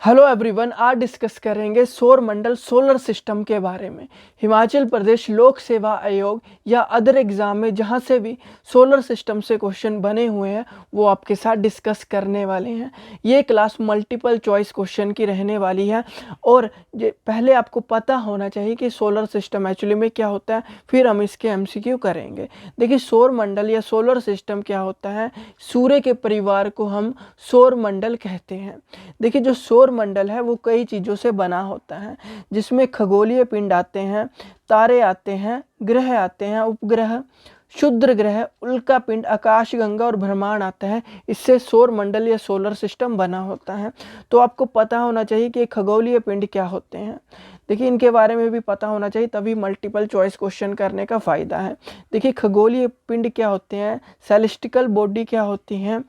Hello everyone, आज discuss करेंगे सौर मंडल सोलर सिस्टम के बारे में। हिमाचल प्रदेश लोक सेवा आयोग या अदर एग्ज़ाम में जहां से भी सोलर सिस्टम से क्वेश्चन बने हुए हैं वो आपके साथ डिस्कस करने वाले हैं। ये क्लास मल्टीपल चॉइस क्वेश्चन की रहने वाली है और पहले आपको पता होना चाहिए कि सोलर सिस्टम एक्चुअली में क्या होता है, फिर हम इसके एमसीक्यू करेंगे। देखिए, सौर मंडल या सोलर सिस्टम क्या होता है। सूर्य के परिवार को हम सौर मंडल कहते हैं। देखिए, जो सौर मंडल है वो कई चीज़ों से बना होता है, जिसमें खगोलीय पिंड आते हैं, तारे आते हैं, ग्रह आते हैं, उपग्रह, क्षुद्र ग्रह, उल्का पिंड, आकाशगंगा और ब्रह्मांड आता है। इससे सौर मंडल या सोलर सिस्टम बना होता है। तो आपको पता होना चाहिए कि खगोलीय पिंड क्या होते हैं। देखिए, इनके बारे में भी पता होना चाहिए, तभी मल्टीपल चॉइस क्वेश्चन करने का फ़ायदा है। देखिए, खगोलीय पिंड क्या होते हैं, सेलेस्टिकल बॉडी क्या होती हैं,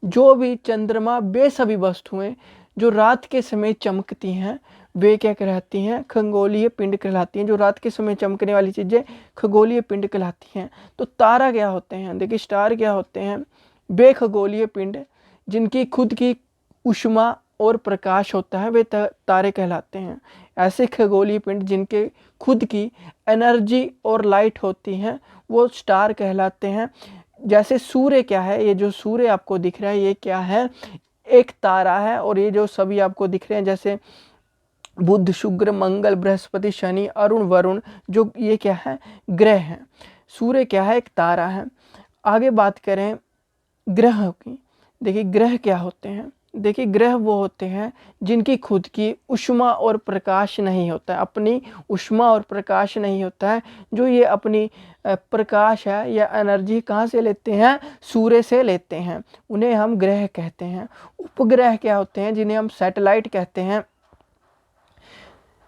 जो भी चंद्रमा बेसभी वस्तुएं जो रात के समय चमकती हैं वे क्या कहलाती हैं, खगोलीय पिंड कहलाती हैं। जो रात के समय चमकने वाली चीज़ें खगोलीय पिंड कहलाती हैं। तो तारा क्या होते हैं, देखिए स्टार क्या होते हैं, बेखगोलीय पिंड जिनकी खुद की ऊष्मा और प्रकाश होता है वे तारे कहलाते हैं। ऐसे खगोलीय पिंड जिनके खुद की एनर्जी और लाइट होती हैं वो स्टार कहलाते हैं। जैसे सूर्य क्या है, ये जो सूर्य आपको दिख रहा है ये क्या है, एक तारा है। और ये जो सभी आपको दिख रहे हैं जैसे बुध, शुक्र, मंगल, बृहस्पति, शनि, अरुण, वरुण, जो ये क्या है, ग्रह हैं। सूर्य क्या है, एक तारा है। आगे बात करें ग्रह की। देखिए, ग्रह क्या होते हैं। देखिए, ग्रह वो होते हैं जिनकी खुद की ऊष्मा और प्रकाश नहीं होता है, अपनी ऊष्मा और प्रकाश नहीं होता है। जो ये अपनी प्रकाश है या एनर्जी कहाँ से लेते हैं, सूर्य से लेते हैं, उन्हें हम ग्रह कहते हैं। उपग्रह क्या होते हैं, जिन्हें हम सैटेलाइट कहते हैं।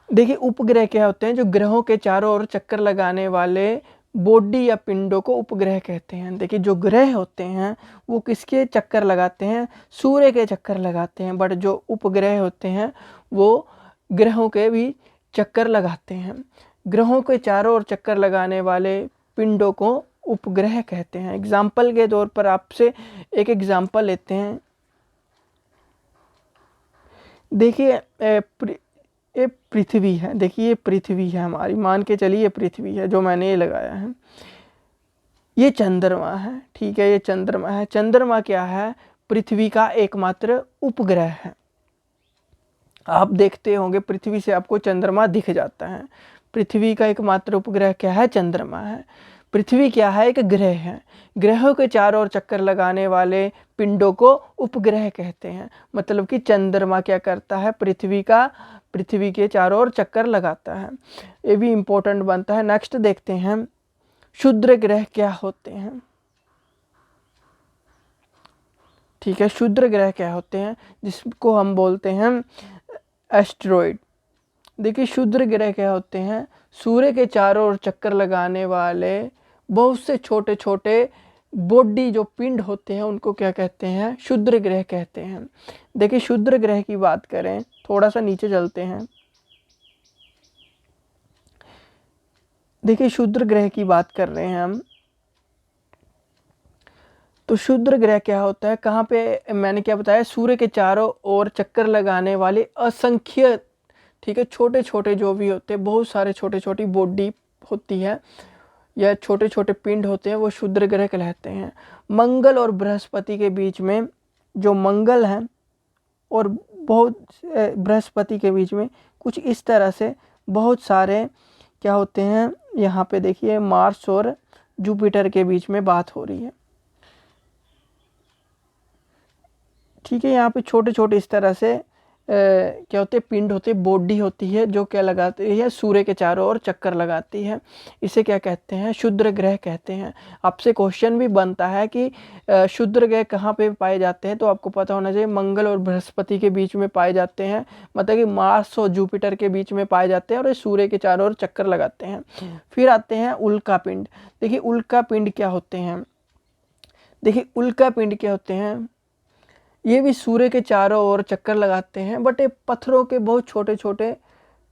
देखिए, उपग्रह क्या होते हैं, जो ग्रहों के चारों ओर चक्कर लगाने वाले बॉडी या पिंडों को उपग्रह कहते हैं। देखिए, जो ग्रह होते हैं वो किसके चक्कर लगाते हैं, सूर्य के चक्कर लगाते हैं। बट जो उपग्रह होते हैं वो ग्रहों के भी चक्कर लगाते हैं। ग्रहों के चारों ओर चक्कर लगाने वाले पिंडों को उपग्रह कहते हैं। एग्जाम्पल के तौर पर आपसे एक एग्जाम्पल लेते हैं। देखिए, ये पृथ्वी है। देखिए, ये पृथ्वी है हमारी, मान के चलिए ये पृथ्वी है जो मैंने ये लगाया है। ये चंद्रमा है, ठीक है, ये चंद्रमा है। चंद्रमा क्या है, पृथ्वी का एकमात्र उपग्रह है। आप देखते होंगे पृथ्वी से आपको चंद्रमा दिख जाता है। पृथ्वी का एकमात्र उपग्रह क्या है, चंद्रमा है। पृथ्वी क्या है, एक ग्रह है। ग्रहों के चारों ओर चक्कर लगाने वाले पिंडों को उपग्रह कहते हैं। मतलब कि चंद्रमा क्या करता है, पृथ्वी के चारों ओर चक्कर लगाता है। ये भी इम्पोर्टेंट बनता है। नेक्स्ट देखते हैं, क्षुद्र ग्रह क्या होते हैं। ठीक है, क्षुद्र ग्रह क्या होते हैं, जिसको हम बोलते हैं एस्टेरॉइड। देखिए, क्षुद्र ग्रह क्या होते हैं, सूर्य के चारों ओर चक्कर लगाने वाले बहुत से छोटे छोटे बॉडी जो पिंड होते हैं उनको क्या कहते हैं, क्षुद्र ग्रह कहते हैं। देखिए, क्षुद्र ग्रह की बात करें, थोड़ा सा नीचे चलते हैं। देखिए, क्षुद्र ग्रह की बात कर रहे हैं हम। तो क्षुद्र ग्रह क्या होता है, कहाँ पे, मैंने क्या बताया, सूर्य के चारों ओर चक्कर लगाने वाले असंख्य, ठीक है, छोटे छोटे जो भी होते हैं, बहुत सारे छोटे छोटी बॉडी होती है या छोटे छोटे पिंड होते हैं, वो क्षुद्र ग्रह कहलाते हैं। मंगल और बृहस्पति के बीच में जो मंगल है और बहुत बृहस्पति के बीच में कुछ इस तरह से बहुत सारे क्या होते हैं, यहाँ पे देखिए मार्स और जुपिटर के बीच में बात हो रही है। ठीक है, यहाँ पे छोटे छोटे इस तरह से क्या होते हैं, पिंड होते हैं, बॉडी होती है जो क्या लगाती है, सूर्य के चारों ओर चक्कर लगाती है। इसे क्या कहते हैं, क्षुद्र ग्रह कहते हैं। आपसे क्वेश्चन भी बनता है कि क्षुद्र ग्रह कहाँ पे पाए जाते हैं, तो आपको पता होना चाहिए मंगल और बृहस्पति के बीच में पाए जाते हैं। मतलब कि मार्स और जुपिटर के बीच में पाए जाते हैं और ये सूर्य के चारों ओर चक्कर लगाते हैं। फिर आते हैं उल्का पिंड। देखिए, उल्का पिंड क्या होते हैं। देखिए, उल्का पिंड क्या होते हैं, ये भी सूर्य के चारों ओर चक्कर लगाते हैं, बट ये पत्थरों के बहुत छोटे छोटे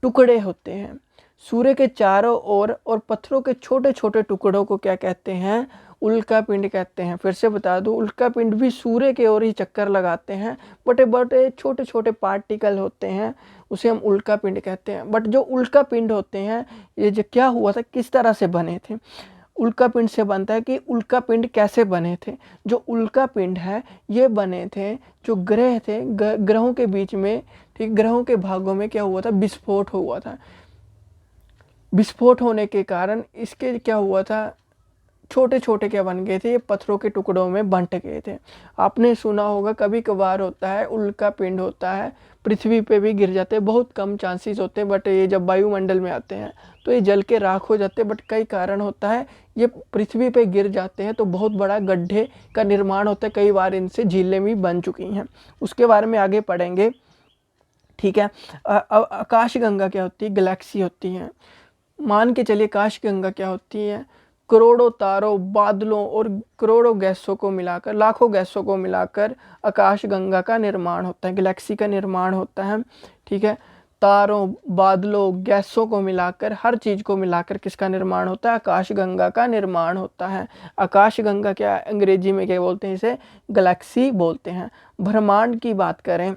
टुकड़े होते हैं। सूर्य के चारों ओर और पत्थरों के छोटे छोटे टुकड़ों को क्या कहते हैं, उल्का पिंड कहते हैं। फिर से बता दूं, उल्का पिंड भी सूर्य की ओर ही चक्कर लगाते हैं, बड़े बड़े छोटे छोटे पार्टिकल होते हैं, उसे हम उल्का पिंड कहते हैं। बट जो उल्का पिंड होते हैं, ये जो क्या हुआ था, किस तरह से बने थे, उल्का पिंड से बनता है कि उल्का पिंड कैसे बने थे। जो उल्का पिंड है ये बने थे, जो ग्रह थे, ग्रहों के बीच में, ठीक, ग्रहों के भागों में क्या हुआ था, विस्फोट हुआ था। विस्फोट होने के कारण इसके क्या हुआ था, छोटे छोटे क्या बन गए थे, ये पत्थरों के टुकड़ों में बंट गए थे। आपने सुना होगा कभी कभार होता है, उल्का पिंड होता है, पृथ्वी पे भी गिर जाते हैं, बहुत कम चांसेस होते हैं, बट ये जब वायुमंडल में आते हैं तो ये जल के राख हो जाते हैं। बट कई कारण होता है, ये पृथ्वी पे गिर जाते हैं तो बहुत बड़ा गड्ढे का निर्माण होता है, कई बार इनसे झीलें भी बन चुकी हैं, उसके बारे में आगे पढ़ेंगे, ठीक है। आकाशगंगा क्या होती है, गैलेक्सी होती है। मान के चलिए आकाशगंगा क्या होती है, करोड़ों तारों, बादलों और करोड़ों गैसों को मिलाकर, लाखों गैसों को मिलाकर आकाशगंगा का निर्माण होता है, गैलेक्सी का निर्माण होता है, ठीक है। तारों, बादलों, गैसों को मिलाकर, हर चीज़ को मिलाकर किसका निर्माण होता है, आकाशगंगा का निर्माण होता है। आकाशगंगा क्या, अंग्रेजी में क्या बोलते हैं, इसे गैलेक्सी बोलते हैं। ब्रह्मांड की बात करें,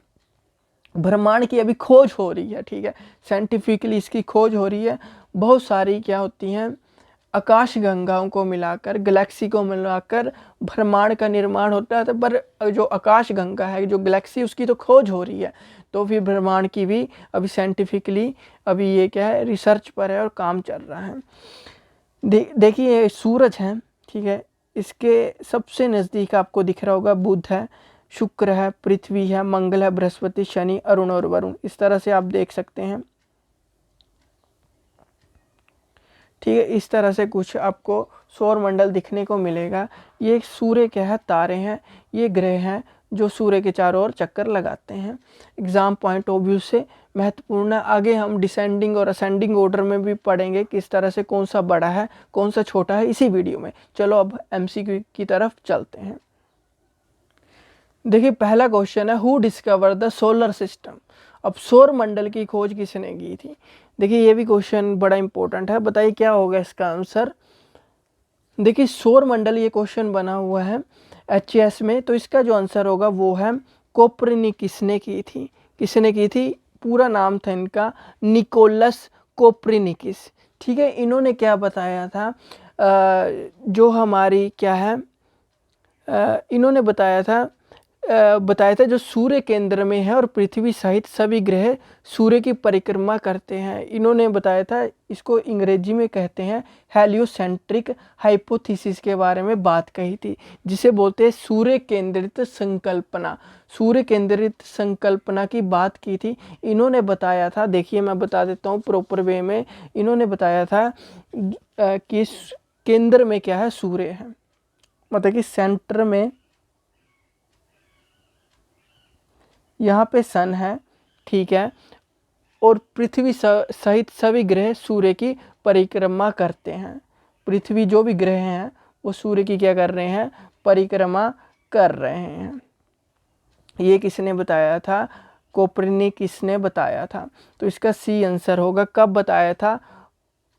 ब्रह्मांड की अभी खोज हो रही है, ठीक है, साइंटिफिकली इसकी खोज हो रही है। बहुत सारी क्या होती हैं, आकाशगंगाओं को मिलाकर, गैलेक्सी को मिलाकर ब्रह्मांड का निर्माण होता है। पर जो आकाशगंगा है, जो गैलेक्सी, उसकी तो खोज हो रही है, तो फिर ब्रह्मांड की भी अभी साइंटिफिकली अभी ये क्या है, रिसर्च पर है और काम चल रहा है। देखिए ये सूरज है, ठीक है, इसके सबसे नज़दीक आपको दिख रहा होगा बुध है, शुक्र है, पृथ्वी है, मंगल है, बृहस्पति, शनि, अरुण और वरुण, इस तरह से आप देख सकते हैं, ठीक है। इस तरह से कुछ आपको सौर मंडल दिखने को मिलेगा। ये सूर्य क्या है, तारे हैं, ये ग्रह हैं जो सूर्य के चारों ओर चक्कर लगाते हैं। एग्जाम पॉइंट ऑफ व्यू से महत्वपूर्ण है। आगे हम डिसेंडिंग और असेंडिंग ऑर्डर में भी पढ़ेंगे, किस तरह से कौन सा बड़ा है कौन सा छोटा है, इसी वीडियो में। चलो अब एमसीक्यू की तरफ चलते हैं। देखिए पहला क्वेश्चन है, who discover the solar system. अब सौर मंडल की खोज किसने की थी। देखिए ये भी क्वेश्चन बड़ा इंपॉर्टेंट है, बताइए क्या होगा इसका आंसर। देखिए सौर मंडल, ये क्वेश्चन बना हुआ है एचएस में, तो इसका जो आंसर होगा वो है कोपरनिकस ने की थी। किसने की थी, पूरा नाम था इनका निकोलस कोपरनिकस, ठीक है। इन्होंने क्या बताया था, जो हमारी क्या है, इन्होंने बताया था जो सूर्य केंद्र में है और पृथ्वी सहित सभी ग्रह सूर्य की परिक्रमा करते हैं। इन्होंने बताया था, इसको अंग्रेजी में कहते हैं हेलियोसेंट्रिक हाइपोथेसिस के बारे में बात कही थी, जिसे बोलते हैं सूर्य केंद्रित संकल्पना। सूर्य केंद्रित संकल्पना की बात की थी इन्होंने, बताया था। देखिए मैं बता देता हूँ प्रॉपर वे में। इन्होंने बताया था कि केंद्र में क्या है, सूर्य है, मतलब कि सेंटर में यहाँ पे सन है, ठीक है, और पृथ्वी सहित सभी ग्रह सूर्य की परिक्रमा करते हैं। पृथ्वी जो भी ग्रह हैं वो सूर्य की क्या कर रहे हैं, परिक्रमा कर रहे हैं। ये किसने बताया था, कोपरनिकस ने बताया था। तो इसका सी आंसर होगा। कब बताया था,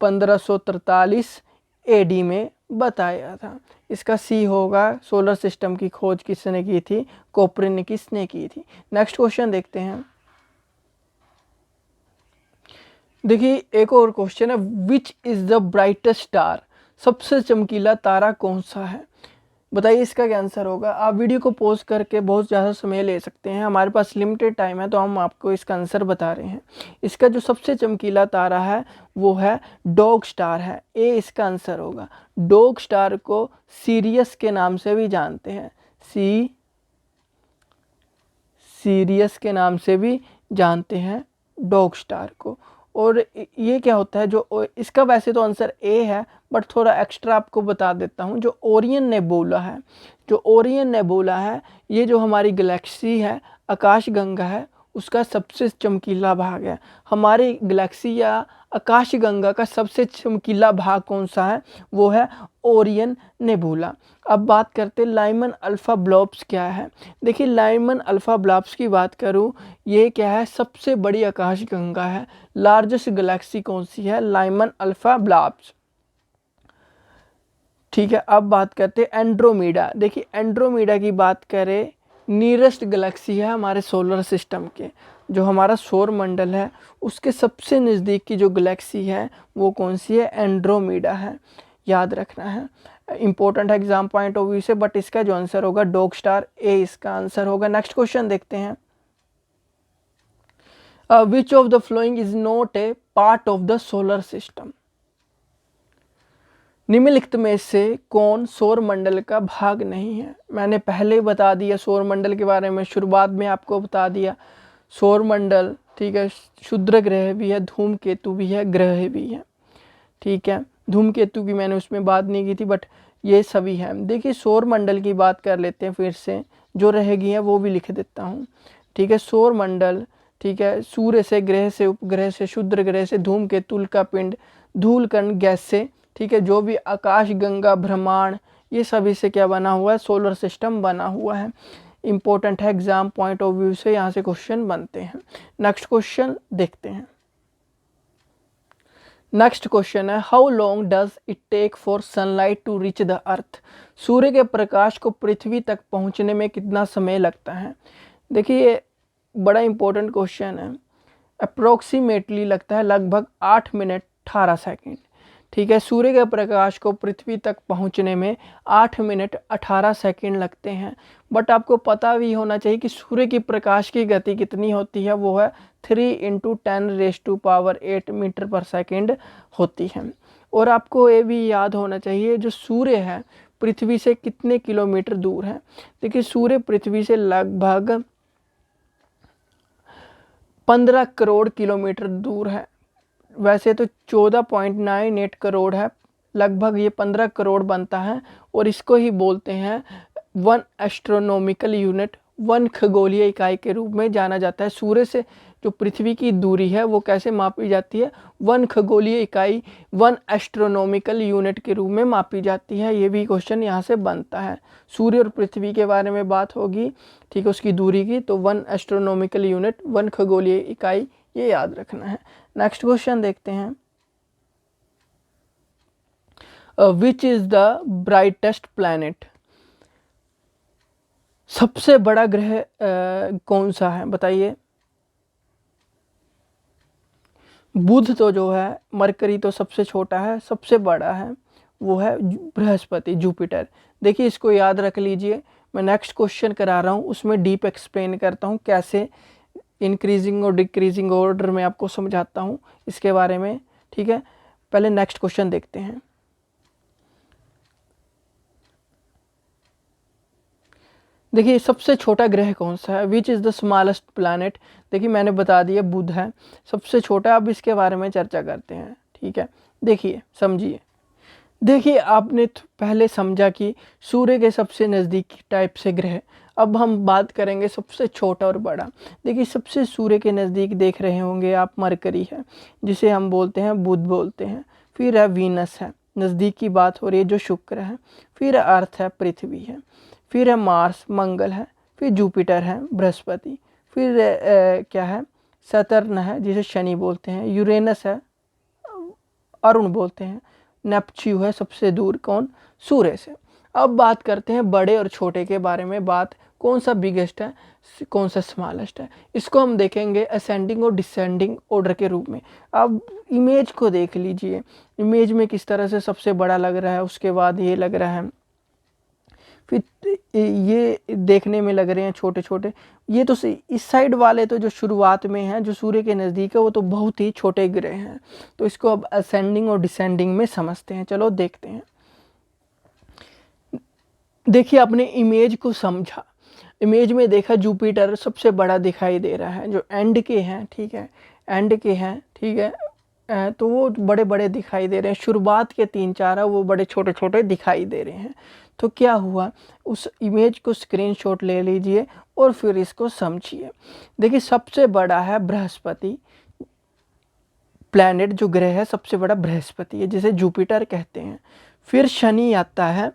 1543 एडी में बताया था। इसका सी होगा, सोलर सिस्टम की खोज किसने की थी, कोपरनिकस ने की थी। नेक्स्ट क्वेश्चन देखते हैं। देखिए एक और क्वेश्चन है, विच इज द ब्राइटेस्ट स्टार। सबसे चमकीला तारा कौन सा है, बताइए इसका क्या आंसर होगा। आप वीडियो को पॉज करके बहुत ज़्यादा समय ले सकते हैं, हमारे पास लिमिटेड टाइम है तो हम आपको इसका आंसर बता रहे हैं। इसका जो सबसे चमकीला तारा है वो है डॉग स्टार है, ए इसका आंसर होगा। डॉग स्टार को सीरियस के नाम से भी जानते हैं, सीरियस के नाम से भी जानते हैं डॉग स्टार को। और ये क्या होता है, जो इसका वैसे तो आंसर ए है, बट थोड़ा एक्स्ट्रा आपको बता देता हूँ। जो ओरियन नेबुला है, जो ओरियन नेबुला है, ये जो हमारी गैलेक्सी है, आकाशगंगा है, उसका सबसे चमकीला भाग है। हमारी गैलेक्सी या आकाशगंगा का सबसे चमकीला भाग कौन सा है, वो है ओरियन नेबुला। अब बात करते हैं लाइमन अल्फा ब्लॉब्स क्या है। देखिए लाइमन अल्फा ब्लॉब्स की बात करूँ, ये क्या है, सबसे बड़ी आकाशगंगा है। लार्जेस्ट गैलेक्सी कौन सी है, लाइमन अल्फा ब्लॉब्स, ठीक है, अब बात करते हैं एंड्रोमीडा। देखिए एंड्रोमीडा की बात करें, नियरेस्ट गैलेक्सी है हमारे सोलर सिस्टम के, जो हमारा सौर मंडल है उसके सबसे नज़दीक की जो गैलेक्सी है वो कौन सी है, एंड्रोमीडा है, याद रखना है। इंपॉर्टेंट है एग्जाम पॉइंट ऑफ व्यू से, बट इसका जो आंसर होगा डॉग स्टार, ए इसका आंसर होगा। नेक्स्ट क्वेश्चन देखते हैं, विच of the following is not a part of the solar system. निम्नलिखित में से कौन सौर मंडल का भाग नहीं है। मैंने पहले ही बता दिया सौर मंडल के बारे में, शुरुआत में आपको बता दिया सौर मंडल, ठीक है, क्षुद्र ग्रह भी है, धूमकेतु भी है, ग्रह भी है, ठीक है। धूमकेतु की मैंने उसमें बात नहीं की थी, बट ये सभी हैं। देखिए सौर मंडल की बात कर लेते हैं फिर से, जो रहेगी है वो भी लिख देता हूँ, ठीक है। सौर मंडल, ठीक है, सूर्य से, ग्रह से, उपग्रह से, क्षुद्र ग्रह से, धूमकेतु, उल्कापिंड, धूलकण, गैस से, ठीक है, जो भी आकाश गंगा, ब्रह्मांड, ये सभी से क्या बना हुआ है, सोलर सिस्टम बना हुआ है। इंपॉर्टेंट है एग्जाम पॉइंट ऑफ व्यू से, यहाँ से क्वेश्चन बनते हैं। नेक्स्ट क्वेश्चन देखते हैं। नेक्स्ट क्वेश्चन है, how long does it take for sunlight to reach the earth. सूर्य के प्रकाश को पृथ्वी तक पहुंचने में कितना समय लगता है। देखिए ये बड़ा इंपॉर्टेंट क्वेश्चन है। अप्रोक्सीमेटली लगता है लगभग 8 मिनट 18 सेकेंड, ठीक है। सूर्य के प्रकाश को पृथ्वी तक पहुंचने में 8 मिनट 18 सेकेंड लगते हैं। बट आपको पता भी होना चाहिए कि सूर्य की प्रकाश की गति कितनी होती है, वो है 3 × 10⁸ मीटर पर सेकेंड होती है। और आपको ये भी याद होना चाहिए जो सूर्य है पृथ्वी से कितने किलोमीटर दूर है। देखिए सूर्य पृथ्वी से लगभग 15 करोड़ किलोमीटर दूर है। वैसे तो 14.98 करोड़ है, लगभग ये 15 करोड़ बनता है। और इसको ही बोलते हैं 1 एस्ट्रोनॉमिकल यूनिट, 1 खगोलीय इकाई के रूप में जाना जाता है। सूर्य से जो पृथ्वी की दूरी है वो कैसे मापी जाती है, 1 खगोलीय इकाई, 1 एस्ट्रोनॉमिकल यूनिट के रूप में मापी जाती है। ये भी क्वेश्चन यहाँ से बनता है। सूर्य और पृथ्वी के बारे में बात होगी, ठीक है, उसकी दूरी की, तो 1 एस्ट्रोनॉमिकल यूनिट, 1 खगोलीय इकाई, ये याद रखना है। नेक्स्ट क्वेश्चन देखते हैं, which is the brightest planet. सबसे बड़ा ग्रह कौन सा है बताइए। बुध तो जो है, मरकरी तो सबसे छोटा है, सबसे बड़ा है वो है बृहस्पति, जुपिटर। देखिए इसको याद रख लीजिए। मैं नेक्स्ट क्वेश्चन करा रहा हूँ उसमें डीप एक्सप्लेन करता हूँ, कैसे इंक्रीजिंग और डिक्रीजिंग ऑर्डर में आपको समझाता हूँ इसके बारे में, ठीक है। पहले नेक्स्ट क्वेश्चन देखते हैं। देखिए सबसे छोटा ग्रह कौन सा है, which is the smallest planet. देखिए मैंने बता दिया बुध है सबसे छोटा। अब इसके बारे में चर्चा करते हैं, ठीक है। देखिए समझिए, देखिए आपने पहले समझा कि सूर्य के सबसे नज़दीकी टाइप से ग्रह। अब हम बात करेंगे सबसे छोटा और बड़ा। देखिए सबसे सूर्य के नज़दीक देख रहे होंगे आप, मरकरी है जिसे हम बोलते हैं बुध बोलते हैं। फिर है वीनस है, नज़दीक की बात हो रही है, जो शुक्र है। फिर अर्थ है, पृथ्वी है। फिर है मार्स, मंगल है। फिर जुपिटर है, बृहस्पति। फिर क्या है, सतर्न है जिसे शनि बोलते हैं। यूरेनस है, अरुण बोलते हैं। नेपच्यू है सबसे दूर, कौन, सूर्य से। अब बात करते हैं बड़े और छोटे के बारे में। बात कौन सा बिगेस्ट है, कौन सा स्मॉलेस्ट है, इसको हम देखेंगे असेंडिंग और डिसेंडिंग ऑर्डर के रूप में। अब इमेज को देख लीजिए, इमेज में किस तरह से सबसे बड़ा लग रहा है, उसके बाद ये लग रहा है, फिर ये देखने में लग रहे हैं छोटे छोटे। ये तो इस साइड वाले तो जो शुरुआत में हैं, जो सूर्य के नज़दीक है, वो तो बहुत ही छोटे ग्रह हैं। तो इसको अब असेंडिंग और डिसेंडिंग में समझते हैं। चलो देखते हैं। देखिए आपने इमेज को समझा, इमेज में देखा जुपिटर सबसे बड़ा दिखाई दे रहा है, जो एंड के हैं, ठीक है, एंड के हैं, ठीक है। तो वो बड़े बड़े दिखाई दे रहे हैं। शुरुआत के 3-4 है वो बड़े छोटे छोटे दिखाई दे रहे हैं। तो क्या हुआ, उस इमेज को स्क्रीनशॉट ले लीजिए और फिर इसको समझिए। देखिए सबसे बड़ा है बृहस्पति, प्लैनेट जो ग्रह है सबसे बड़ा बृहस्पति है, जिसे जुपिटर कहते हैं। फिर शनि आता है,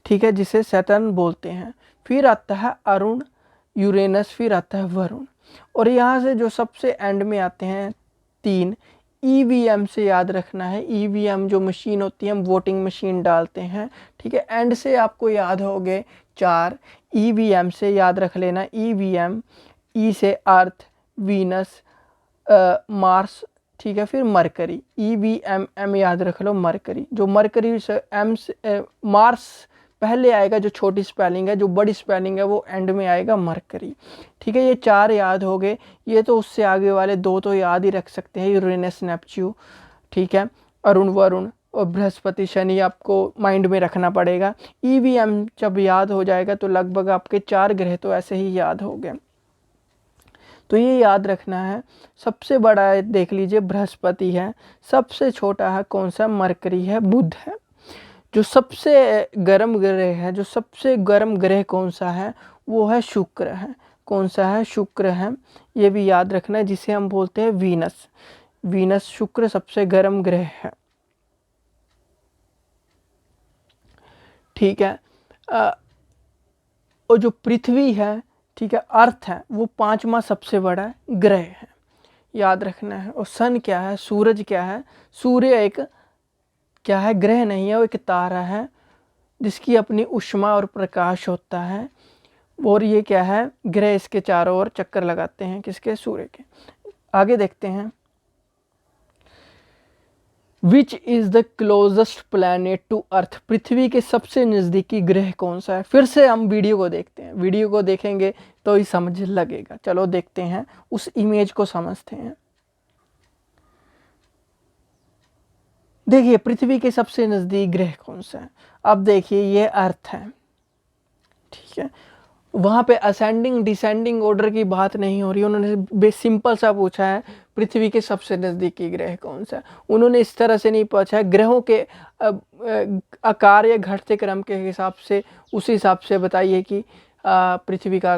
ठीक है, जिसे सैटर्न बोलते हैं। फिर आता है अरुण, यूरेनस। फिर आता है वरुण। और यहाँ से जो सबसे एंड में आते हैं 3, ईवीएम से याद रखना है। ईवीएम जो मशीन होती है, हम वोटिंग मशीन डालते हैं, ठीक है। एंड से आपको याद हो गए 4। ईवीएम से याद रख लेना, ईवीएम, ई से अर्थ, वीनस, मार्स, ठीक है, फिर मरकरी। EVM याद रख लो, मरकरी। जो मरकरी से एम से मार्स पहले आएगा, जो छोटी स्पेलिंग है, जो बड़ी स्पेलिंग है वो एंड में आएगा, मरकरी, ठीक है। ये 4 याद हो गए। ये तो उससे आगे वाले 2 तो याद ही रख सकते हैं, यूरेनस नेपच्यून, ठीक है। अरुण वरुण और बृहस्पति शनि आपको माइंड में रखना पड़ेगा। EVM जब याद हो जाएगा तो लगभग आपके 4 ग्रह तो ऐसे ही याद हो गए। तो ये याद रखना है। सबसे बड़ा देख लीजिए बृहस्पति है, सबसे छोटा है कौन सा, मरकरी है, बुध है। जो सबसे गर्म ग्रह है, जो सबसे गर्म ग्रह कौन सा है, वो है शुक्र है। कौन सा है, शुक्र है। ये भी याद रखना है, जिसे हम बोलते हैं वीनस। वीनस, शुक्र सबसे गर्म ग्रह है, ठीक है। और जो पृथ्वी है, ठीक है, अर्थ है, वो 5वां सबसे बड़ा ग्रह है, याद रखना है। और सन क्या है, सूरज क्या है, सूर्य एक क्या है, ग्रह नहीं है, वो एक तारा है जिसकी अपनी ऊष्मा और प्रकाश होता है। और ये क्या है, ग्रह इसके चारों ओर चक्कर लगाते हैं, किसके, सूर्य के। आगे देखते हैं, which is the closest planet to earth, पृथ्वी के सबसे नज़दीकी ग्रह कौन सा है। फिर से हम वीडियो को देखते हैं, वीडियो को देखेंगे तो ही समझ लगेगा। चलो देखते हैं, उस इमेज को समझते हैं। देखिए पृथ्वी के सबसे नज़दीक ग्रह कौन सा है। अब देखिए ये अर्थ है, ठीक है। वहाँ पे असेंडिंग डिसेंडिंग ऑर्डर की बात नहीं हो रही, उन्होंने सिंपल सा पूछा है पृथ्वी के सबसे नज़दीकी ग्रह कौन सा है। उन्होंने इस तरह से नहीं पूछा है ग्रहों के आकार या घटते क्रम के हिसाब से, उस हिसाब से बताइए कि पृथ्वी का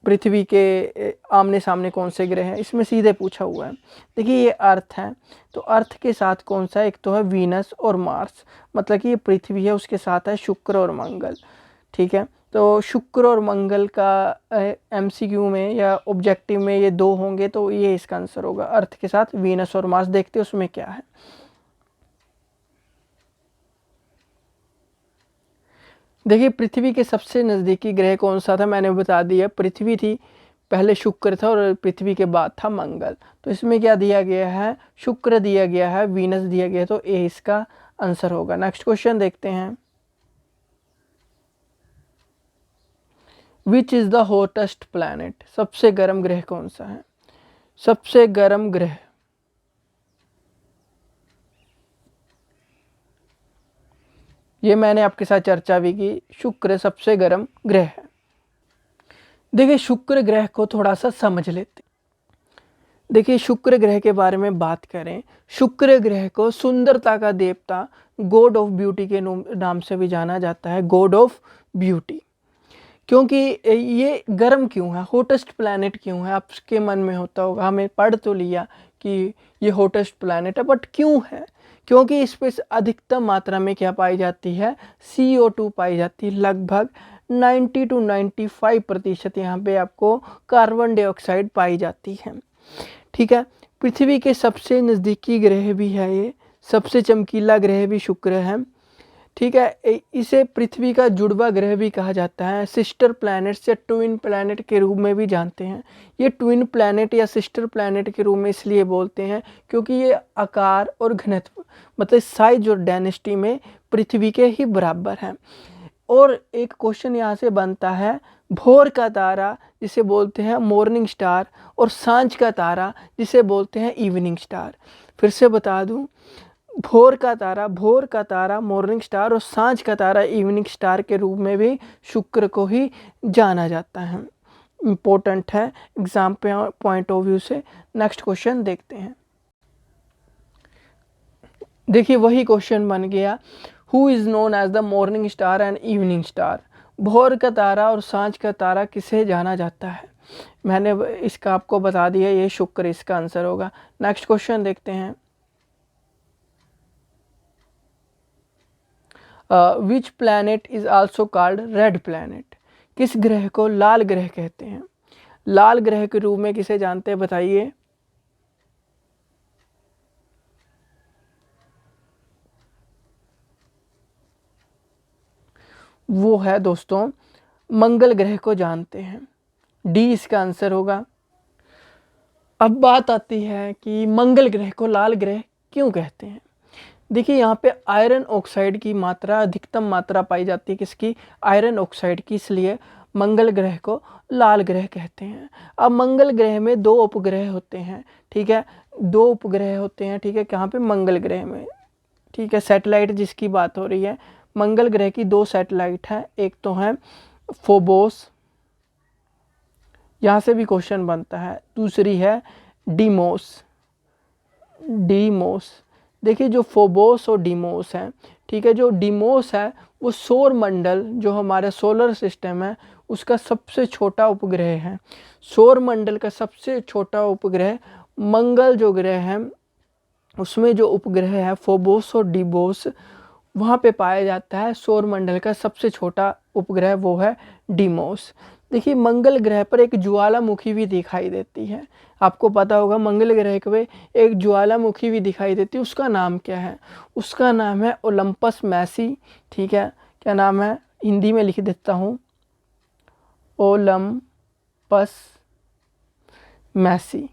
पृथ्वी के आमने सामने कौन से ग्रह हैं। इसमें सीधे पूछा हुआ है। देखिए ये अर्थ है, तो अर्थ के साथ कौन सा, एक तो है वीनस और मार्स, मतलब कि ये पृथ्वी है, उसके साथ है शुक्र और मंगल, ठीक है। तो शुक्र और मंगल का MCQ में या ऑब्जेक्टिव में ये 2 होंगे, तो ये इसका आंसर होगा, अर्थ के साथ वीनस और मार्स। देखते हैं उसमें क्या है। देखिए पृथ्वी के सबसे नज़दीकी ग्रह कौन सा था, मैंने बता दिया, पृथ्वी थी, पहले शुक्र था और पृथ्वी के बाद था मंगल। तो इसमें क्या दिया गया है, शुक्र दिया गया है, वीनस दिया गया है, तो ए इसका आंसर होगा। नेक्स्ट क्वेश्चन देखते हैं, which is the hottest planet, सबसे गर्म ग्रह कौन सा है, सबसे गर्म ग्रह। ये मैंने आपके साथ चर्चा भी की, शुक्र सबसे गर्म ग्रह है। देखिए शुक्र ग्रह को थोड़ा सा समझ लेते। देखिए शुक्र ग्रह के बारे में बात करें, शुक्र ग्रह को सुंदरता का देवता, गॉड ऑफ ब्यूटी के नाम से भी जाना जाता है, गॉड ऑफ ब्यूटी। क्योंकि ये गर्म क्यों है, हॉटेस्ट प्लैनेट क्यों है, आपके मन में होता होगा, हमें पढ़ तो लिया कि ये हॉटेस्ट प्लैनेट है, बट क्यों है, क्योंकि इस पर अधिकतम मात्रा में क्या पाई जाती है, CO2 पाई जाती है। लगभग 90 to 95% यहाँ पे आपको कार्बन डाइऑक्साइड पाई जाती है, ठीक है। पृथ्वी के सबसे नज़दीकी ग्रह भी है ये, सबसे चमकीला ग्रह भी शुक्र है, ठीक है। इसे पृथ्वी का जुड़वा ग्रह भी कहा जाता है, सिस्टर प्लैनेट्स या ट्विन प्लैनेट के रूप में भी जानते हैं। ये ट्विन प्लैनेट या सिस्टर प्लैनेट के रूप में इसलिए बोलते हैं क्योंकि ये आकार और घनत्व, मतलब साइज और डेंसिटी में पृथ्वी के ही बराबर हैं। और एक क्वेश्चन यहाँ से बनता है, भोर का तारा जिसे बोलते हैं मॉर्निंग स्टार, और सांझ का तारा जिसे बोलते हैं इवनिंग स्टार। फिर से बता दूं, भोर का तारा मॉर्निंग स्टार, और सांझ का तारा इवनिंग स्टार के रूप में भी शुक्र को ही जाना जाता है। इम्पोर्टेंट है एग्जाम पॉइंट ऑफ व्यू से। नेक्स्ट क्वेश्चन देखते हैं। देखिए वही क्वेश्चन बन गया, who is known as the morning star and evening star, भोर का तारा और सांझ का तारा किसे जाना जाता है। मैंने इसका आपको बता दिया, ये शुक्र इसका आंसर होगा। नेक्स्ट क्वेश्चन देखते हैं, विच planet is also called red planet, किस ग्रह को लाल ग्रह कहते हैं। लाल ग्रह के रूप में किसे जानते हैं बताइए। वो है दोस्तों मंगल ग्रह को जानते हैं। डी इसका आंसर होगा। अब बात आती है कि मंगल ग्रह को लाल ग्रह क्यों कहते हैं। देखिए यहाँ पे आयरन ऑक्साइड की मात्रा, अधिकतम मात्रा पाई जाती है किसकी, आयरन ऑक्साइड की, इसलिए मंगल ग्रह को लाल ग्रह कहते हैं। अब मंगल ग्रह में 2 उपग्रह होते हैं, ठीक है, 2 उपग्रह होते हैं, ठीक है, कहाँ पे, मंगल ग्रह में, ठीक है। सैटेलाइट जिसकी बात हो रही है, मंगल ग्रह की 2 सैटेलाइट हैं, एक तो है फोबोस, यहाँ से भी क्वेश्चन बनता है, दूसरी है डीमोस। डीमोस, देखिए जो फोबोस और डीमोस है, ठीक है, जो डीमोस है वो सौर मंडल, जो हमारा सोलर सिस्टम है उसका सबसे छोटा उपग्रह है। सौर मंडल का सबसे छोटा उपग्रह मंगल जो ग्रह है उसमें जो उपग्रह है फोबोस और डीमोस, वहाँ पे पाया जाता है सौर मंडल का सबसे छोटा उपग्रह, वो है डीमोस। देखिए मंगल ग्रह पर एक ज्वालामुखी भी दिखाई देती है, आपको पता होगा मंगल ग्रह पे एक ज्वालामुखी भी दिखाई देती है, उसका नाम क्या है, उसका नाम है ओलंपस मैसी, ठीक है, क्या नाम है, हिंदी में लिख देता हूँ, ओलंपस मैसी।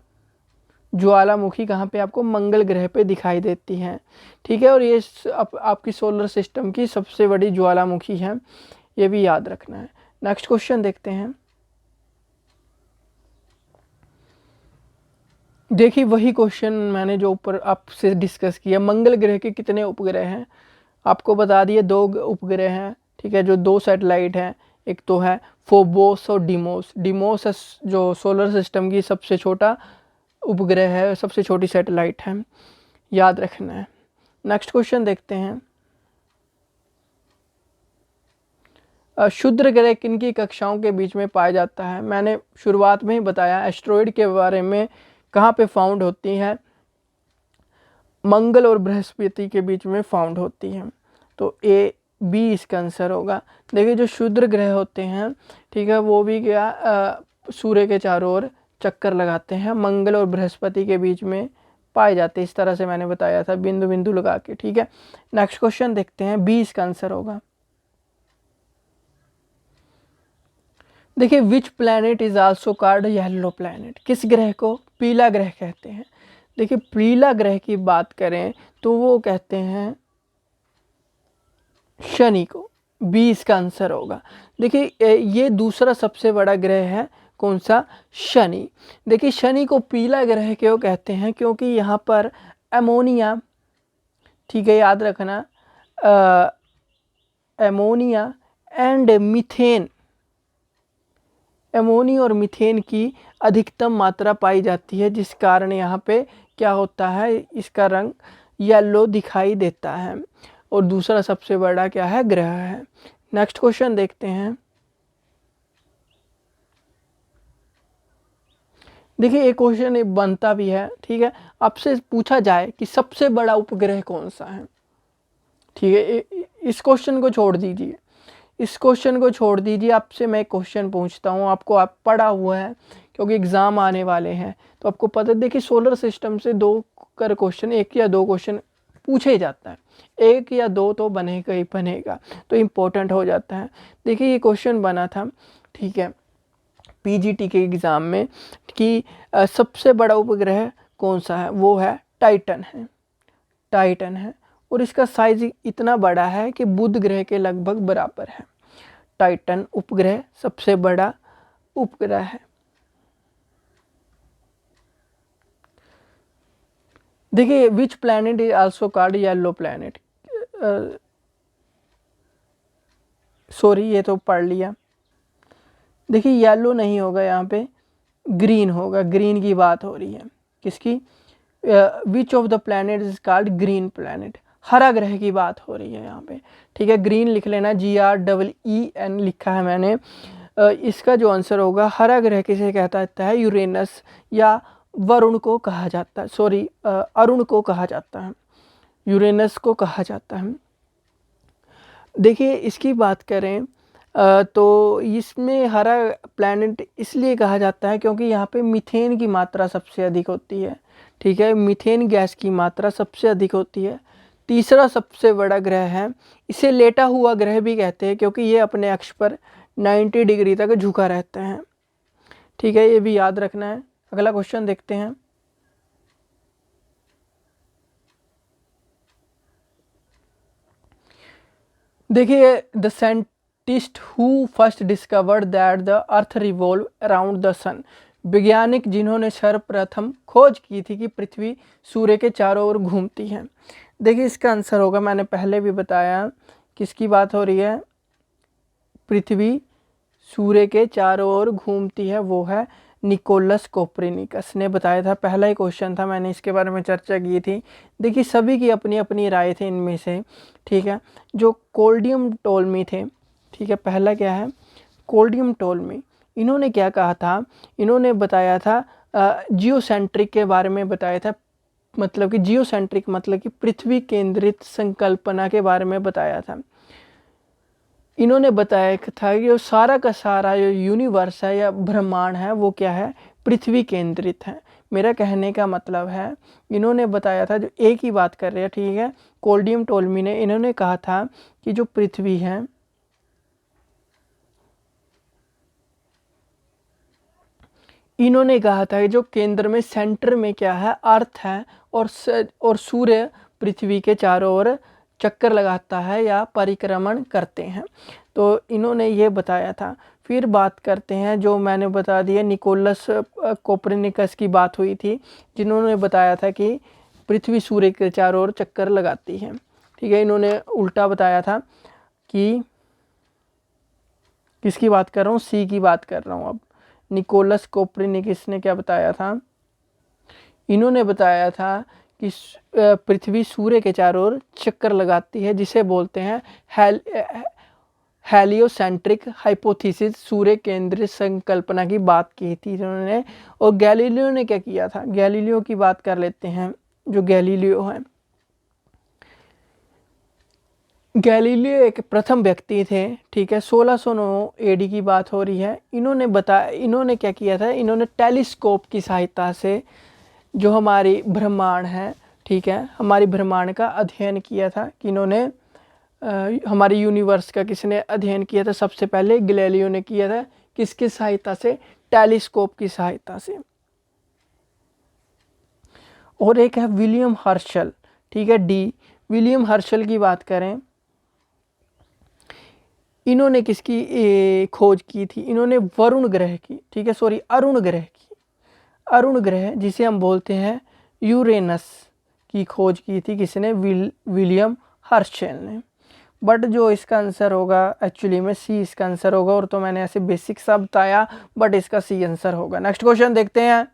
ज्वालामुखी कहाँ पे, आपको मंगल ग्रह पे दिखाई देती है, ठीक है, और ये आपकी सोलर सिस्टम की सबसे बड़ी ज्वालामुखी है, ये भी याद रखना है। नेक्स्ट क्वेश्चन देखते हैं। देखिए वही क्वेश्चन मैंने जो ऊपर आपसे डिस्कस किया, मंगल ग्रह के कितने उपग्रह हैं, आपको बता दिए 2 उपग्रह हैं, ठीक है, जो 2 सैटेलाइट हैं, एक तो है फोबोस और डीमोस। डीमोस जो सोलर सिस्टम की सबसे छोटा उपग्रह है, सबसे छोटी सैटेलाइट है, याद रखना है। नेक्स्ट क्वेश्चन देखते हैं। क्षुद्र ग्रह किनकी कक्षाओं के बीच में पाया जाता है, मैंने शुरुआत में ही बताया एस्ट्रॉयड के बारे में, कहाँ पे फाउंड होती हैं, मंगल और बृहस्पति के बीच में फाउंड होती हैं, तो ए बी इसका आंसर होगा। देखिए जो क्षुद्र ग्रह होते हैं, ठीक है, वो भी क्या सूर्य के चारों ओर चक्कर लगाते हैं, मंगल और बृहस्पति के बीच में पाए जाते हैं, इस तरह से मैंने बताया था बिंदु बिंदु लगा के, ठीक है। नेक्स्ट क्वेश्चन देखते हैं, बी इसका आंसर होगा। देखिए विच planet is also called yellow planet, किस ग्रह को पीला ग्रह कहते हैं। देखिए पीला ग्रह की बात करें तो वो कहते हैं शनि को, 20 का आंसर होगा। देखिए ये दूसरा सबसे बड़ा ग्रह है, कौन सा, शनि। देखिए शनि को पीला ग्रह क्यों कहते हैं, क्योंकि यहाँ पर अमोनिया, ठीक है, याद रखना, अमोनिया एंड मीथेन, अमोनिया और मीथेन की अधिकतम मात्रा पाई जाती है, जिस कारण यहाँ पे क्या होता है, इसका रंग येलो दिखाई देता है, और दूसरा सबसे बड़ा क्या है, ग्रह है। नेक्स्ट क्वेश्चन देखते हैं। देखिए एक क्वेश्चन बनता भी है, ठीक है, आपसे पूछा जाए कि सबसे बड़ा उपग्रह कौन सा है, ठीक है, इस क्वेश्चन को छोड़ दीजिए, इस क्वेश्चन को छोड़ दीजिए, आपसे मैं क्वेश्चन पूछता हूँ, आपको आप पढ़ा हुआ है क्योंकि एग्ज़ाम आने वाले हैं तो आपको पता है। देखिए सोलर सिस्टम से 2 कर क्वेश्चन, 1 या 2 क्वेश्चन पूछे ही जाता है, 1 या 2 तो बनेगा ही बनेगा, तो इम्पोर्टेंट हो जाता है। देखिए ये क्वेश्चन बना था, ठीक है, पीजीटी के एग्ज़ाम में कि सबसे बड़ा उपग्रह कौन सा है, वो है टाइटन है, टाइटन है, और इसका साइज इतना बड़ा है कि बुध ग्रह के लगभग बराबर है। टाइटन उपग्रह सबसे बड़ा उपग्रह है। देखिए विच planet is also called yellow planet, sorry ये तो पढ़ लिया। देखिए येलो नहीं होगा, यहाँ पे ग्रीन होगा, ग्रीन की बात हो रही है, किसकी, विच of the planet is called green planet, हरा ग्रह की बात हो रही है यहाँ पे, ठीक है, ग्रीन लिख लेना, GREEN लिखा है मैंने। इसका जो आंसर होगा, हरा ग्रह किसे कहता है, यूरेनस या वरुण को कहा जाता है, सॉरी अरुण को कहा जाता है, यूरेनस को कहा जाता है। देखिए इसकी बात करें तो इसमें हरा प्लैनेट इसलिए कहा जाता है क्योंकि यहाँ पे मीथेन की मात्रा सबसे अधिक होती है, ठीक है, मीथेन गैस की मात्रा सबसे अधिक होती है, तीसरा सबसे बड़ा ग्रह है। इसे लेटा हुआ ग्रह भी कहते हैं क्योंकि ये अपने अक्ष पर 90 डिग्री तक झुका रहता है। ठीक है, ये भी याद रखना है। अगला क्वेश्चन देखते हैं। देखिए, the scientist who first discovered that the earth revolve around the sun, वैज्ञानिक जिन्होंने सर्वप्रथम खोज की थी कि पृथ्वी सूर्य के चारों ओर घूमती है। देखिए, इसका आंसर होगा, मैंने पहले भी बताया किसकी बात हो रही है, पृथ्वी सूर्य के चारों ओर घूमती है, वो है निकोलस कोपरनिकस ने बताया था। पहला ही क्वेश्चन था, मैंने इसके बारे में चर्चा की थी। देखिए, सभी की अपनी अपनी राय थे इनमें से। ठीक है, जो कोल्डियम टोल्मी थे, ठीक है, पहला क्या है, कोल्डियम टोल्मी, इन्होंने क्या कहा था, इन्होंने बताया था जियोसेंट्रिक के बारे में बताया था। मतलब कि जियोसेंट्रिक मतलब कि पृथ्वी केंद्रित संकल्पना के बारे में बताया था। इन्होंने बताया था कि जो सारा का सारा जो यूनिवर्स है या ब्रह्मांड है वो क्या है, पृथ्वी केंद्रित है। मेरा कहने का मतलब है, इन्होंने बताया था, जो एक ही बात कर रहे हैं, ठीक है, कोल्डियम टोल्मी ने, इन्होंने कहा था कि जो पृथ्वी है, इन्होंने कहा था कि जो केंद्र में सेंटर में क्या है, अर्थ है, और सूर्य पृथ्वी के चारों ओर चक्कर लगाता है या परिक्रमण करते हैं। तो इन्होंने ये बताया था। फिर बात करते हैं, जो मैंने बता दिया, निकोलस कोपरनिकस की बात हुई थी, जिन्होंने बताया था कि पृथ्वी सूर्य के चारों ओर चक्कर लगाती है। ठीक है, इन्होंने उल्टा बताया था कि किसकी बात कर रहा हूँ, सी की बात कर रहा हूँ। अब निकोलस कोपरनिकस ने क्या बताया था, इन्होंने बताया था कि पृथ्वी सूर्य के चारों ओर चक्कर लगाती है, जिसे बोलते हैं हेलियोसेंट्रिक हाइपोथेसिस, सूर्य केंद्रित संकल्पना की बात की थी इन्होंने। और गैलीलियो ने क्या किया था, गैलीलियो की बात कर लेते हैं। जो गैलीलियो है, गैलीलियो एक प्रथम व्यक्ति थे। ठीक है, 1609 एडी की बात हो रही है। इन्होंने क्या किया था, इन्होंने टेलीस्कोप की सहायता से जो हमारी ब्रह्मांड है, ठीक है, हमारी ब्रह्मांड का अध्ययन किया था। कि इन्होंने हमारे यूनिवर्स का किसने अध्ययन किया था, सबसे पहले गैलीलियो ने किया था। किसकी सहायता से, टेलीस्कोप की सहायता से। और एक है विलियम हर्शल, ठीक है, डी, विलियम हर्शल की बात करें, इन्होंने किसकी खोज की थी, इन्होंने वरुण ग्रह की, ठीक है, सॉरी, अरुण ग्रह की, अरुण ग्रह जिसे हम बोलते हैं यूरेनस की खोज की थी। किसने, विलियम हर्शल ने। बट जो इसका आंसर होगा एक्चुअली में सी इसका आंसर होगा। और तो मैंने ऐसे बेसिक सा बताया, बट इसका सी आंसर होगा। नेक्स्ट क्वेश्चन देखते हैं।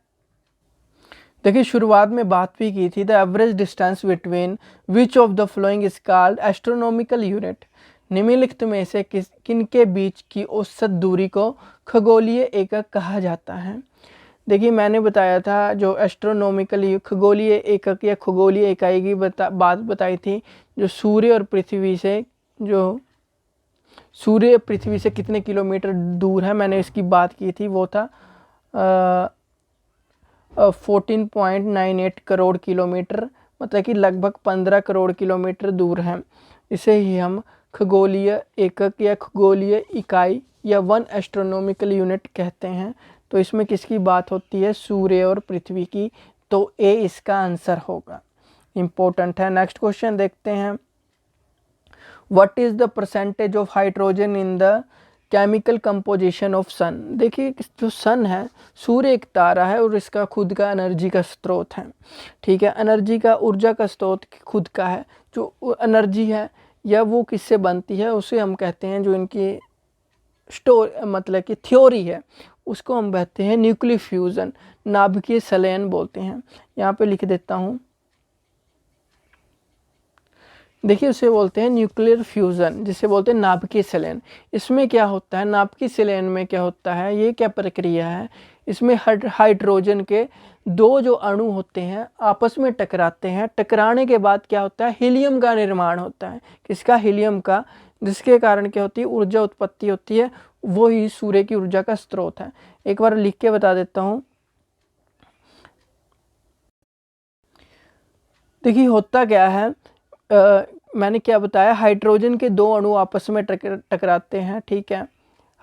देखिए, शुरुआत में बात भी की थी, the average distance between which of the following is called astronomical unit, निम्नलिखित में से किनके बीच की औसत दूरी को खगोलीय एकक कहा जाता है। देखिए, मैंने बताया था, जो एस्ट्रोनॉमिकल खगोलीय एकक या खगोलीय इकाई की बात बताई थी, जो सूर्य और पृथ्वी से, जो सूर्य पृथ्वी से कितने किलोमीटर दूर है, मैंने इसकी बात की थी, वो था 14.98 करोड़ किलोमीटर, मतलब कि लगभग 15 करोड़ किलोमीटर दूर है। इसे ही हम खगोलीय एकक या खगोलीय इकाई या वन एस्ट्रोनॉमिकल यूनिट कहते हैं। तो इसमें किसकी बात होती है, सूर्य और पृथ्वी की। तो ए इसका आंसर होगा, इम्पोर्टेंट है। नेक्स्ट क्वेश्चन देखते हैं। What is the percentage of hydrogen in the chemical composition of sun. देखिए, जो सन है, सूर्य एक तारा है और इसका खुद का एनर्जी का स्रोत है। ठीक है, एनर्जी का, ऊर्जा का स्रोत खुद का है। जो एनर्जी है या वो किससे बनती है, उसे हम कहते हैं, जो इनकी मतलब कि थ्योरी है, उसको हम कहते हैं न्यूक्लियर फ्यूजन, नाभिकीय संलयन बोलते हैं। यहाँ पे लिख देता हूँ। देखिए, उसे बोलते हैं न्यूक्लियर फ्यूजन, जिसे बोलते हैं नाभिकीय संलयन। इसमें क्या होता है, नाभिकीय संलयन में क्या होता है, ये क्या प्रक्रिया है, इसमें हाइड्रोजन के दो जो अणु होते हैं आपस में टकराते हैं। टकराने के बाद क्या होता है, हीलियम का निर्माण होता है। किसका, हीलियम का, जिसके कारण क्या होती है, ऊर्जा उत्पत्ति होती है। वो ही सूर्य की ऊर्जा का स्रोत है। एक बार लिख के बता देता हूँ। देखिए, होता क्या है, मैंने क्या बताया, हाइड्रोजन के दो अणु आपस में टकराते हैं, ठीक है।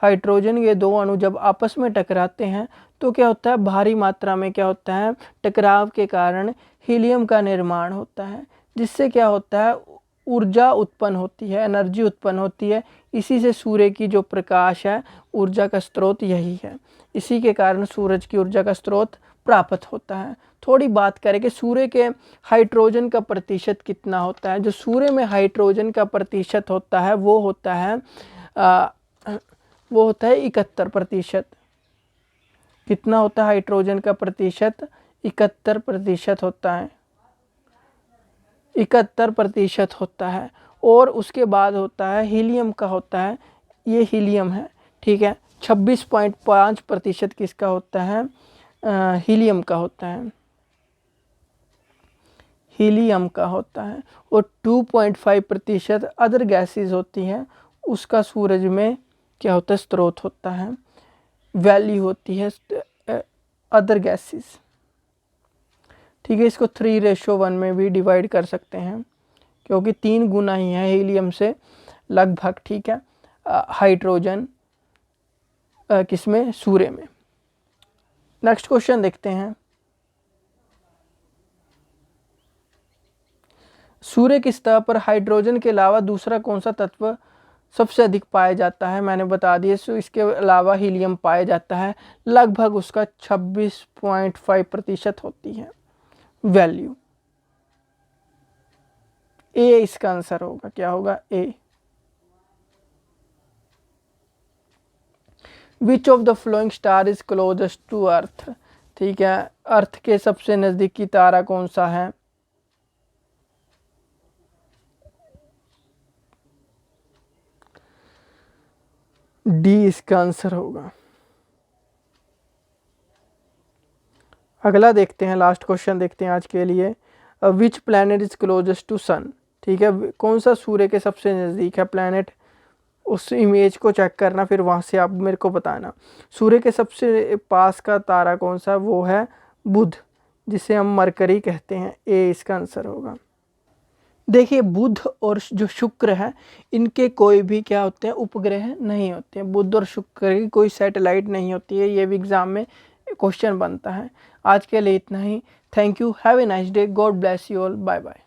हाइड्रोजन के दो अणु जब आपस में टकराते हैं तो क्या होता है, भारी मात्रा में क्या होता है, टकराव के कारण हीलियम का निर्माण होता है, जिससे क्या होता है, ऊर्जा उत्पन्न होती है, एनर्जी उत्पन्न होती है। इसी से सूर्य की जो प्रकाश है, ऊर्जा का स्रोत यही है। इसी के कारण सूरज की ऊर्जा का स्रोत प्राप्त होता है। थोड़ी बात करें कि सूर्य के हाइड्रोजन का प्रतिशत कितना होता है। जो सूर्य में हाइड्रोजन का प्रतिशत होता है वो होता है 71%। कितना होता है हाइड्रोजन का प्रतिशत? 71% होता है, 71% होता है। और उसके बाद होता है हीलियम का होता है, ये हीलियम है, ठीक है। 26.5% किसका होता है? हीलियम का होता है, हीलियम का होता है। और 2.5% अदर गैसेस होती हैं, उसका सूरज में क्या होता है, स्रोत होता है, वैल्यू होती है अदर गैसेस, ठीक है। इसको 3:1 में भी डिवाइड कर सकते हैं, क्योंकि 3 गुना ही है हीलियम से लगभग, ठीक है, हाइड्रोजन किसमें? सूर्य में। नेक्स्ट क्वेश्चन देखते हैं। सूर्य की सतह पर हाइड्रोजन के अलावा दूसरा कौन सा तत्व सबसे अधिक पाया जाता है? मैंने बता दिया, सो इसके अलावा हीलियम पाया जाता है, लगभग उसका 26.5% होती है वैल्यू। ए इसका आंसर होगा, क्या होगा? A. Which of the following star is closest to earth? ठीक है, अर्थ के सबसे नजदीकी तारा कौन सा है? डी इसका आंसर होगा। अगला देखते हैं, लास्ट क्वेश्चन देखते हैं आज के लिए। Which planet is closest to sun? ठीक है, कौन सा सूर्य के सबसे नज़दीक है प्लैनेट? उस इमेज को चेक करना, फिर वहाँ से आप मेरे को बताना। सूर्य के सबसे पास का तारा कौन सा? वो है बुध, जिसे हम मरकरी कहते हैं। ए इसका आंसर होगा। देखिए, बुध और जो शुक्र है, इनके कोई भी क्या होते हैं, उपग्रह नहीं होते हैं। बुध और शुक्र की कोई सैटेलाइट नहीं होती है। ये भी एग्जाम में क्वेश्चन बनता है। आज के लिए इतना ही। Thank you, have a nice day, God bless you all, bye bye.